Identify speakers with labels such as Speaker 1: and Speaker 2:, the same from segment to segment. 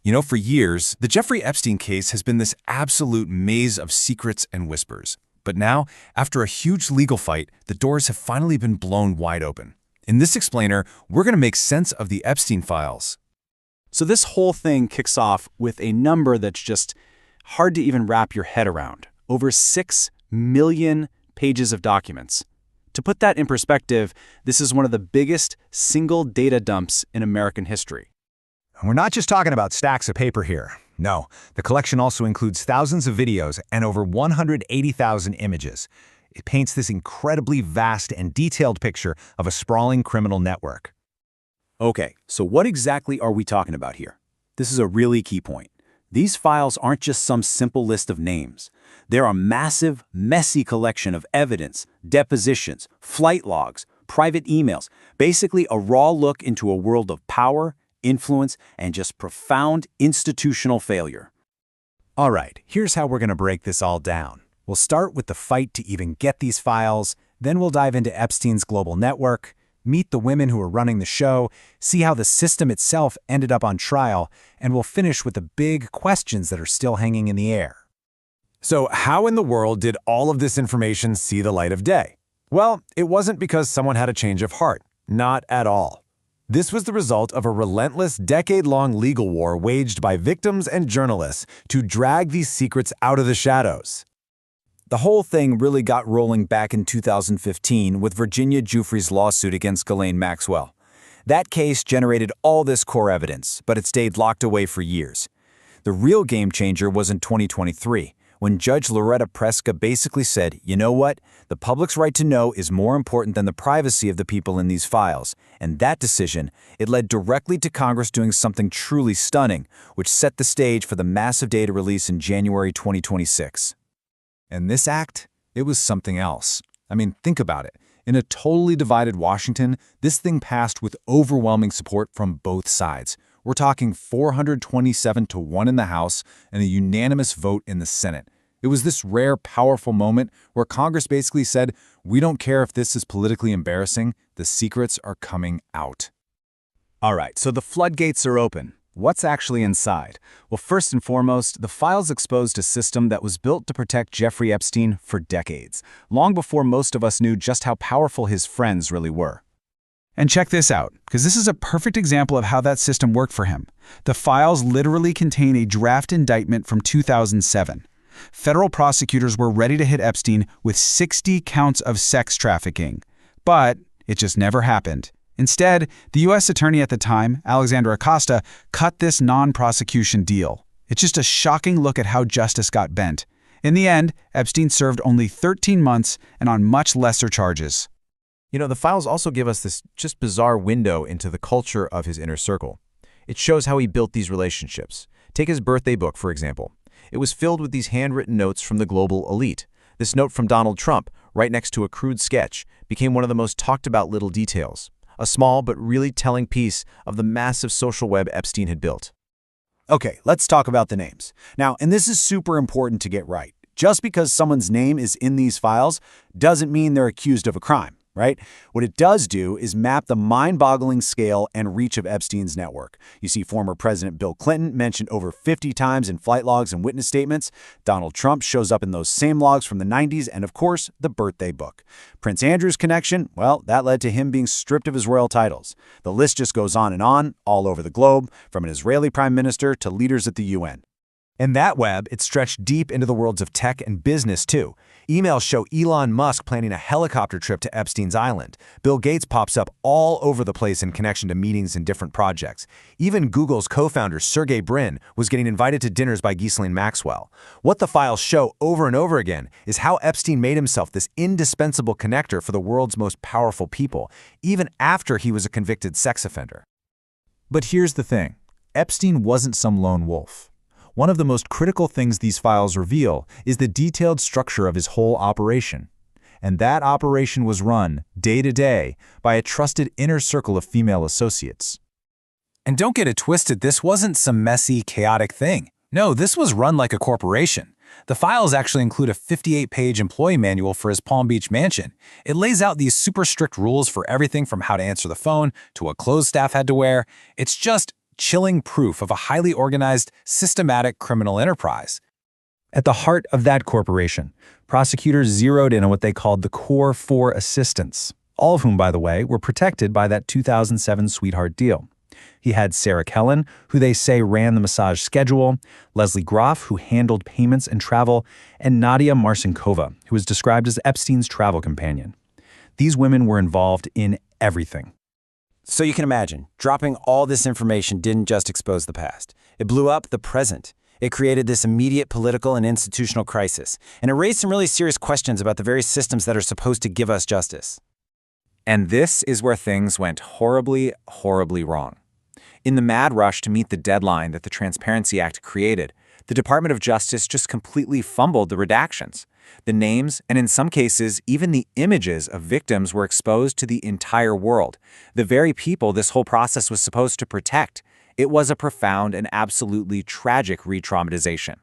Speaker 1: You know, for years, the Jeffrey Epstein case has been this absolute maze of secrets and whispers. But now, after a huge legal fight, the doors have finally been blown wide open. In this explainer, we're going to make sense of the Epstein files.
Speaker 2: So this whole thing kicks off with a number that's just hard to even wrap your head around. Over 6 million pages of documents. To put that in perspective, this is one of the biggest single data dumps in American history.
Speaker 3: We're not just talking about stacks of paper here. No, the collection also includes thousands of videos and over 180,000 images. It paints this incredibly vast and detailed picture of a sprawling criminal network.
Speaker 2: Okay, so what exactly are we talking about here? This is a really key point. These files aren't just some simple list of names. They're a massive, messy collection of evidence, depositions, flight logs, private emails, basically a raw look into a world of power, influence, and just profound institutional failure.
Speaker 3: All right, here's how we're going to break this all down. We'll start with the fight to even get these files, then we'll dive into Epstein's global network, meet the women who are running the show, see how the system itself ended up on trial, and we'll finish with the big questions that are still hanging in the air.
Speaker 1: So how in the world did all of this information see the light of day? Well, it wasn't because someone had a change of heart. Not at all. This was the result of a relentless, decade-long legal war waged by victims and journalists to drag these secrets out of the shadows.
Speaker 2: The whole thing really got rolling back in 2015 with Virginia Giuffre's lawsuit against Ghislaine Maxwell. That case generated all this core evidence, but it stayed locked away for years. The real game changer was in 2023, when Judge Loretta Preska basically said, you know what? The public's right to know is more important than the privacy of the people in these files. And that decision, it led directly to Congress doing something truly stunning, which set the stage for the massive data release in January 2026.
Speaker 3: And this act, it was something else. I mean, think about it. In a totally divided Washington, this thing passed with overwhelming support from both sides. We're talking 427-1 in the House and a unanimous vote in the Senate. It was this rare, powerful moment where Congress basically said, we don't care if this is politically embarrassing, the secrets are coming out.
Speaker 2: All right, so the floodgates are open. What's actually inside? Well, first and foremost, the files exposed a system that was built to protect Jeffrey Epstein for decades, long before most of us knew just how powerful his friends really were.
Speaker 4: And check this out, because this is a perfect example of how that system worked for him. The files literally contain a draft indictment from 2007. Federal prosecutors were ready to hit Epstein with 60 counts of sex trafficking. But it just never happened. Instead, the U.S. attorney at the time, Alexander Acosta, cut this non-prosecution deal. It's just a shocking look at how justice got bent. In the end, Epstein served only 13 months and on much lesser charges.
Speaker 1: You know, the files also give us this just bizarre window into the culture of his inner circle. It shows how he built these relationships. Take his birthday book, for example. It was filled with these handwritten notes from the global elite. This note from Donald Trump, right next to a crude sketch, became one of the most talked about little details. A small but really telling piece of the massive social web Epstein had built.
Speaker 2: Okay, let's talk about the names. Now, and this is super important to get right. Just because someone's name is in these files doesn't mean they're accused of a crime, right? What it does do is map the mind-boggling scale and reach of Epstein's network. You see former President Bill Clinton mentioned over 50 times in flight logs and witness statements. Donald Trump shows up in those same logs from the 90s, and of course, the birthday book. Prince Andrew's connection, well, that led to him being stripped of his royal titles. The list just goes on, all over the globe, from an Israeli prime minister to leaders at the UN.
Speaker 3: And that web, it stretched deep into the worlds of tech and business, too. Emails show Elon Musk planning a helicopter trip to Epstein's island. Bill Gates pops up all over the place in connection to meetings and different projects. Even Google's co-founder, Sergey Brin, was getting invited to dinners by Ghislaine Maxwell. What the files show over and over again is how Epstein made himself this indispensable connector for the world's most powerful people, even after he was a convicted sex offender. But here's the thing. Epstein wasn't some lone wolf. One of the most critical things these files reveal is the detailed structure of his whole operation. And that operation was run, day to day, by a trusted inner circle of female associates.
Speaker 1: And don't get it twisted, this wasn't some messy, chaotic thing. No, this was run like a corporation. The files actually include a 58-page employee manual for his Palm Beach mansion. It lays out these super strict rules for everything from how to answer the phone to what clothes staff had to wear. It's just
Speaker 3: chilling proof of a highly organized, systematic criminal enterprise. At the heart of that corporation, prosecutors zeroed in on what they called the core 4 assistants, all of whom, by the way, were protected by that 2007 sweetheart deal. He had Sarah Kellen, who they say ran the massage schedule, Leslie Groff, who handled payments and travel, and Nadia Marcinkova, who was described as Epstein's travel companion. These women were involved in everything.
Speaker 2: So you can imagine, dropping all this information didn't just expose the past. It blew up the present. It created this immediate political and institutional crisis, and it raised some really serious questions about the very systems that are supposed to give us justice.
Speaker 1: And this is where things went horribly, horribly wrong. In the mad rush to meet the deadline that the Transparency Act created, the Department of Justice just completely fumbled the redactions. The names, and in some cases, even the images of victims were exposed to the entire world, the very people this whole process was supposed to protect. It was a profound and absolutely tragic re-traumatization.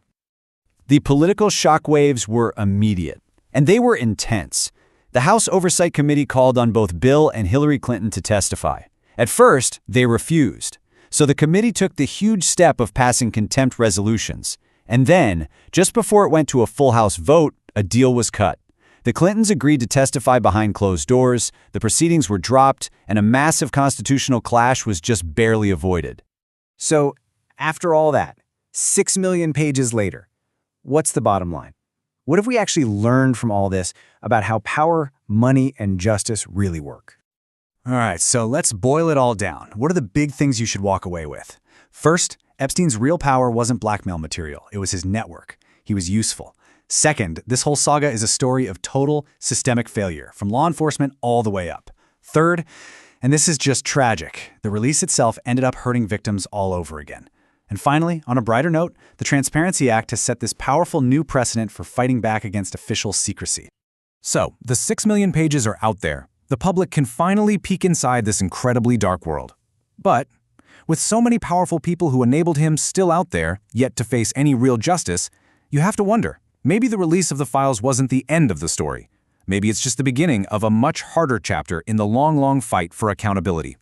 Speaker 2: The political shockwaves were immediate, and they were intense. The House Oversight Committee called on both Bill and Hillary Clinton to testify. At first, they refused. So the committee took the huge step of passing contempt resolutions. And then, just before it went to a full House vote, a deal was cut. The Clintons agreed to testify behind closed doors, the proceedings were dropped, and a massive constitutional clash was just barely avoided. So, after all that, 6 million pages later, what's the bottom line? What have we actually learned from all this about how power, money, and justice really work?
Speaker 3: All right, so let's boil it all down. What are the big things you should walk away with? First, Epstein's real power wasn't blackmail material. It was his network. He was useful. Second, this whole saga is a story of total systemic failure, from law enforcement all the way up. Third, and this is just tragic, the release itself ended up hurting victims all over again. And finally, on a brighter note, the Transparency Act has set this powerful new precedent for fighting back against official secrecy.
Speaker 1: So, the 6 million pages are out there. The public can finally peek inside this incredibly dark world. But, with so many powerful people who enabled him still out there, yet to face any real justice, you have to wonder, maybe the release of the files wasn't the end of the story. Maybe it's just the beginning of a much harder chapter in the long, long fight for accountability.